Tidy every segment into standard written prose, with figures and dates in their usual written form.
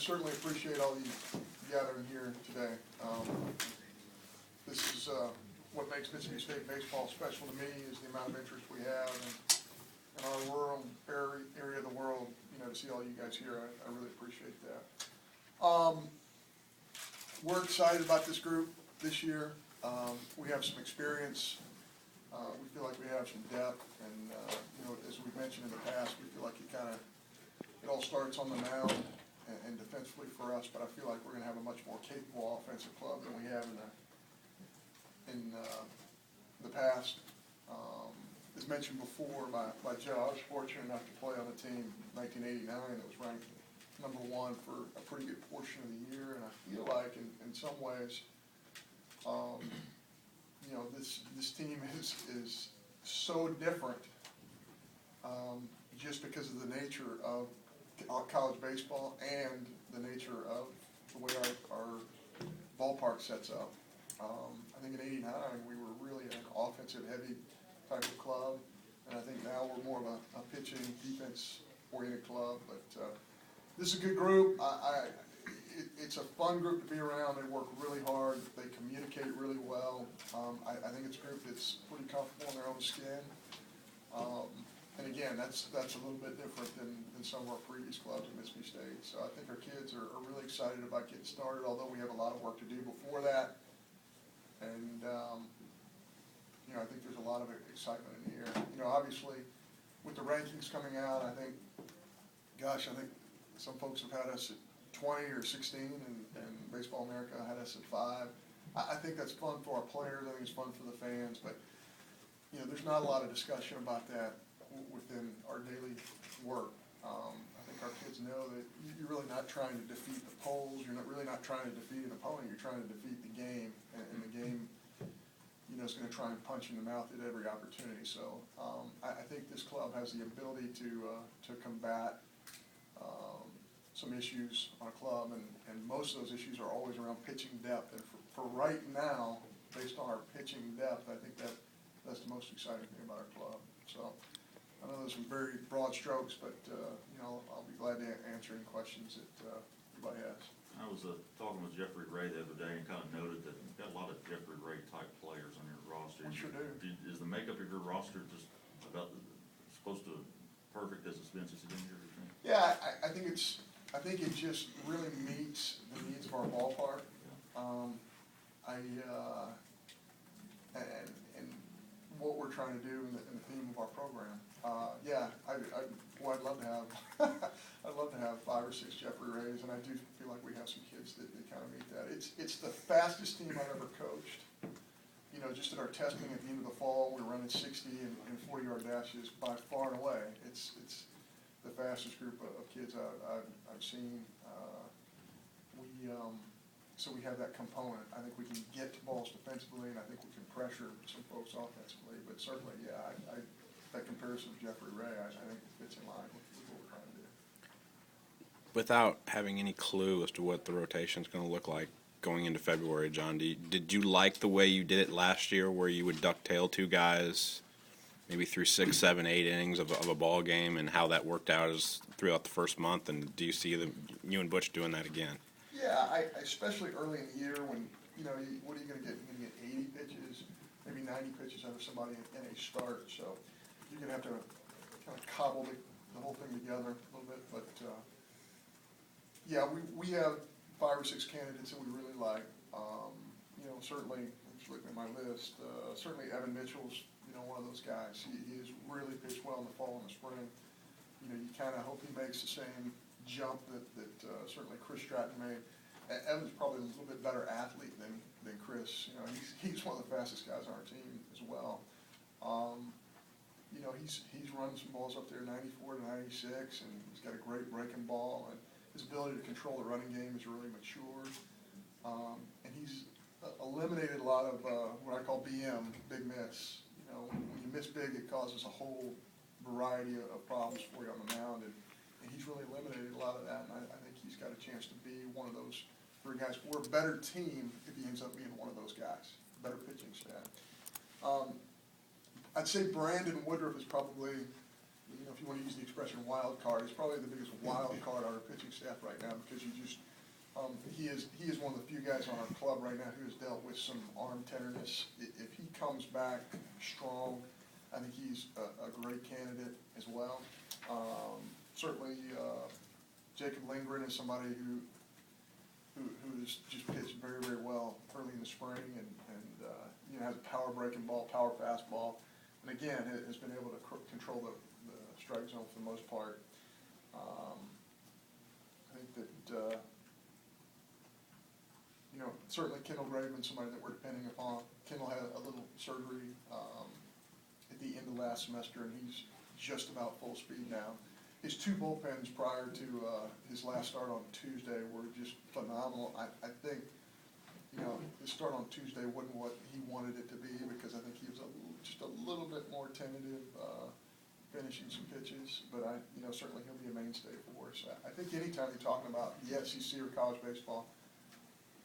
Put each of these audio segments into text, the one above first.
certainly appreciate all you gathering here today. This is what makes Mississippi State baseball special to me, is the amount of interest we have in our rural area of the world. You know, to see all you guys here, I really appreciate that. We're excited about this group this year. We have some experience. We feel like we have some depth, and you know, as we've mentioned in the past, we feel like it all starts on the mound and defensively for us. But I feel like we're going to have a much more capable offensive club than we have in the past. As mentioned before by Joe, I was fortunate enough to play on a team in 1989 that was ranked #1 for a pretty good portion of the year, and I feel like in some ways, you know, this team is so different just because of the nature of college baseball and the nature of the way our ballpark sets up. I think in '89 we were really an offensive heavy type of club, and I think now we're more of a pitching defense oriented club. But this is a good group. It's a fun group to be around. They work really hard. They communicate really well. I think it's a group that's pretty comfortable in their own skin. And again, that's a little bit different than some of our previous clubs at Mississippi State. So I think our kids are really excited about getting started, although we have a lot of work to do before that. And you know, I think there's a lot of excitement in the air. You know, obviously, with the rankings coming out, I think some folks have had us at 20 or 16, and Baseball America had us at 5. I think that's fun for our players. I think it's fun for the fans. But you know, there's not a lot of discussion about that within our daily work. I think our kids know that you're really not trying to defeat the polls. You're really not trying to defeat an opponent. You're trying to defeat the game, and the game, you know, is going to try and punch in the mouth at every opportunity. So I think this club has the ability to combat some issues on a club, and most of those issues are always around pitching depth. And for right now, based on our pitching depth, I think that's the most exciting thing about our club. So I know there's some very broad strokes, but you know, I'll be glad to answer any questions that anybody has. I was talking with Jeffrey Ray the other day and kind of noted that you've got a lot of Jeffrey Ray type players on your roster. We sure do. Is the makeup of your roster just about supposed to perfect as it's been since you've been here? Yeah, I think it just really meets the needs of our ballpark. And what we're trying to do in the theme of our program. I'd love to have I'd love to have 5 or 6 Jeffrey Rays, and I do feel like we have some kids that kind of meet that. It's the fastest team I've ever coached. You know, just at our testing at the end of the fall, we were running 60 and 40-yard dashes by far and away. It's the fastest group of kids I've seen. So we have that component. I think we can get to balls defensively, and I think we can pressure some folks offensively. But certainly, yeah, that comparison of Jeffrey Ray, I think it fits in line with what we're trying to do. Without having any clue as to what the rotation is going to look like going into February, John, did you like the way you did it last year, where you would ducktail 2 guys maybe through 6, 7, 8 innings of a ball game, and how that worked out throughout the first month? And do you see you and Butch doing that again? Yeah, especially early in the year when, you know, what are you going to get? You're going to get 80 pitches, maybe 90 pitches out of somebody in a start. So you're going to have to kind of cobble the whole thing together a little bit. But, yeah, we have 5 or 6 candidates that we really like. You know, certainly, I'm just looking at my list, certainly Evan Mitchell's, you know, one of those guys. He has really pitched well in the fall and the spring. You know, you kind of hope he makes the same jump that certainly Chris Stratton made. Evan's probably a little bit better athlete than Chris. You know, he's one of the fastest guys on our team as well. You know, he's run some balls up there 94 to 96, and he's got a great breaking ball, and his ability to control the running game is really mature. And he's eliminated a lot of what I call BM, big miss. You know, when you miss big, it causes a whole variety of problems for you on the mound, and he's really eliminated a lot of that, and I think he's got a chance to be one of those 3 guys. We're a better team if he ends up being one of those guys, better pitching staff. I'd say Brandon Woodruff is probably, you know, if you want to use the expression wild card, he's probably the biggest wild card on our pitching staff right now, because you just, he is one of the few guys on our club right now who has dealt with some arm tenderness. If he comes back strong, I think he's a great candidate as well. Certainly, Jacob Lindgren is somebody who's just pitched very, very well early in the spring, and you know, has a power breaking ball, power fastball, and again, has been able to control the strike zone for the most part. I think that, you know, certainly Kendall Graveman, somebody that we're depending upon. Kendall had a little surgery at the end of last semester, and he's just about full speed now. His two bullpens prior to his last start on Tuesday were just phenomenal. I think, you know, his start on Tuesday wasn't what he wanted it to be, because I think he was just a little bit more tentative finishing some pitches. But you know, certainly he'll be a mainstay for us. I think anytime you're talking about the SEC or college baseball,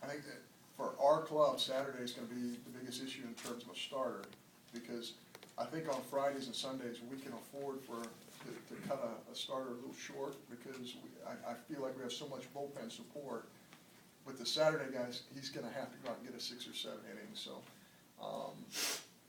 I think that for our club, Saturday is going to be the biggest issue in terms of a starter, because I think on Fridays and Sundays we can afford to cut a starter a little short, because I feel like we have so much bullpen support. With the Saturday guys, he's going to have to go out and get a 6 or 7 innings. So,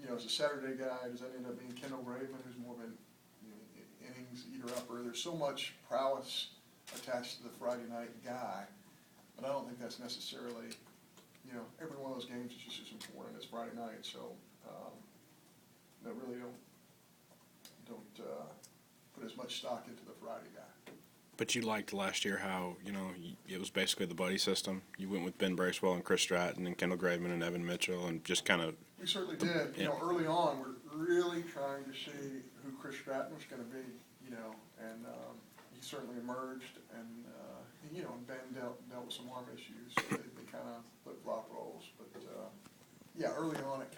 you know, as a Saturday guy, does that end up being Kendall Graveman, who's more of an innings eater-upper? There's so much prowess attached to the Friday night guy, but I don't think that's necessarily, you know, every one of those games is just as important as Friday night. So, I really don't put as much stock into the Friday guy. But you liked last year how, you know, it was basically the buddy system. You went with Ben Bracewell and Chris Stratton and Kendall Graveman and Evan Mitchell, and just kind of. We certainly did. You know, early on, we're really trying to see who Chris Stratton was going to be, you know, and he certainly emerged, and, you know, Ben dealt with some arm issues. So they kind of flip-flop roles. But, yeah, early on, it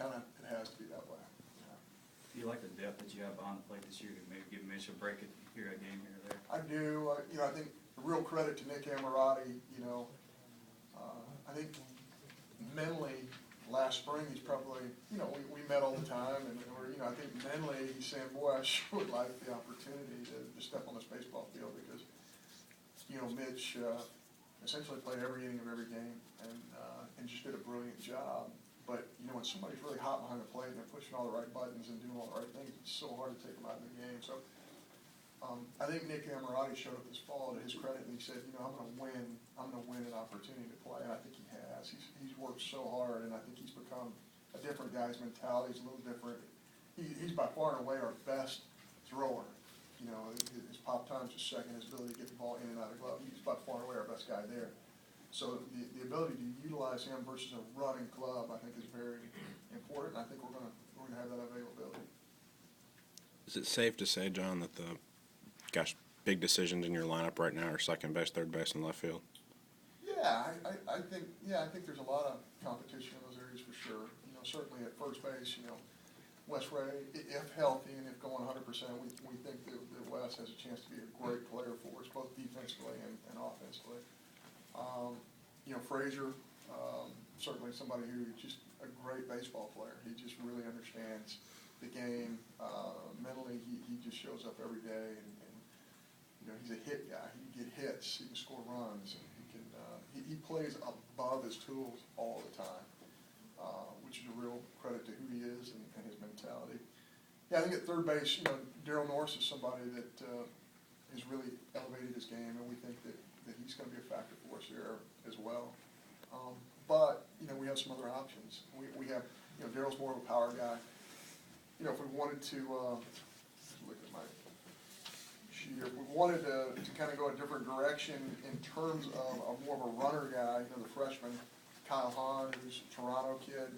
has to be that way. Do you like the depth that you have on the plate this year to maybe give Mitch a break here, a game here or there? I do. You know, I think the real credit to Nick Ammirati, you know, I think mentally last spring he's probably, you know, we met all the time, and you know, I think mentally he's saying, boy, I sure would like the opportunity to step on this baseball field, because, you know, Mitch essentially played every inning of every game, and just did a brilliant job. But, you know, when somebody's really hot behind the plate and they're pushing all the right buttons and doing all the right things, it's so hard to take them out of the game. So I think Nick Ammirati showed up this fall, to his credit, and he said, you know, I'm going to win an opportunity to play, and I think he has. He's worked so hard, and I think he's become a different guy. His mentality is a little different. He's by far and away our best thrower. You know, his pop time's is second, his ability to get the ball in and out of the glove. He's by far and away our best guy there. So the ability to utilize him versus a running glove, I think, is very important. I think we're going to have that availability. Is it safe to say, John, that the big decisions in your lineup right now are second base, third base, and left field? Yeah, I think there's a lot of competition in those areas for sure. You know, certainly at first base, you know, Wes Ray, if healthy and if going 100%, we think that Wes has a chance to be a great player for us, both defensively and offensively. You know, Frazier, certainly somebody who's just a great baseball player. He just really understands the game. Mentally, he just shows up every day, and you know, he's a hit guy. He can get hits. He can score runs. And he plays above his tools all the time, which is a real credit to who he is and his mentality. Yeah, I think at third base, you know, Daryl Norris is somebody that has really elevated his game, and we think that he's going to be a factor for us here as well. But, you know, we have some other options. We have, you know, Daryl's more of a power guy. You know, if we wanted to, look at my sheet here, if we wanted to kind of go a different direction in terms of more of a runner guy, you know, the freshman, Kyle Hahn, who's a Toronto kid.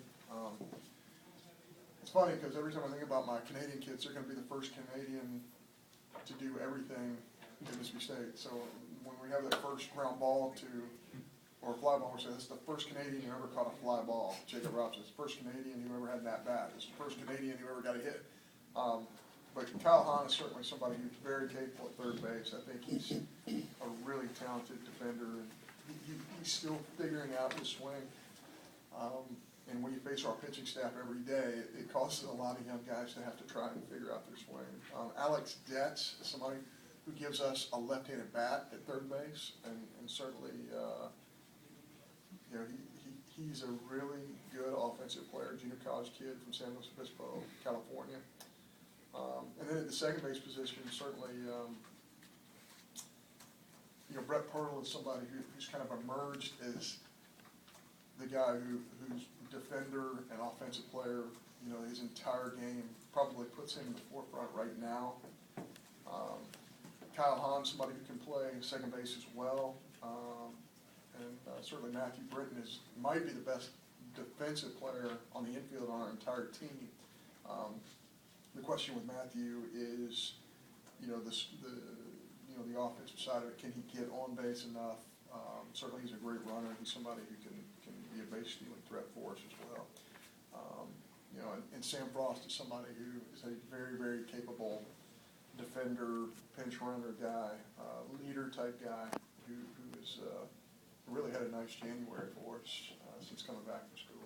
It's funny because every time I think about my Canadian kids, they're going to be the first Canadian to do everything in Mississippi State. So when we have that first ground ball or a fly ball, we say that's the first Canadian who ever caught a fly ball. Jacob Robson is the first Canadian who ever had an at-bat. It's the first Canadian who ever got a hit. But Kyle Hahn is certainly somebody who's very capable at third base. I think he's a really talented defender, and he's still figuring out his swing. And when you face our pitching staff every day, it causes a lot of young guys to have to try and figure out their swing. Alex Detz is somebody who gives us a left-handed bat at third base, and certainly, he's a really good offensive player, junior college kid from San Luis Obispo, California. And then at the second base position, certainly, Brett Pearl is somebody who's kind of emerged as the guy who's defender and offensive player, his entire game, probably puts him in the forefront right now. Kyle Hahn, somebody who can play second base as well. And certainly Matthew Britton might be the best defensive player on the infield on our entire team. The question with Matthew is, the offensive side of it, can he get on base enough? Certainly he's a great runner. He's somebody who can be a base stealing threat for us as well. And Sam Frost is somebody who is a very, very capable defender, pinch runner guy, leader type guy who has really had a nice January for us since coming back from school.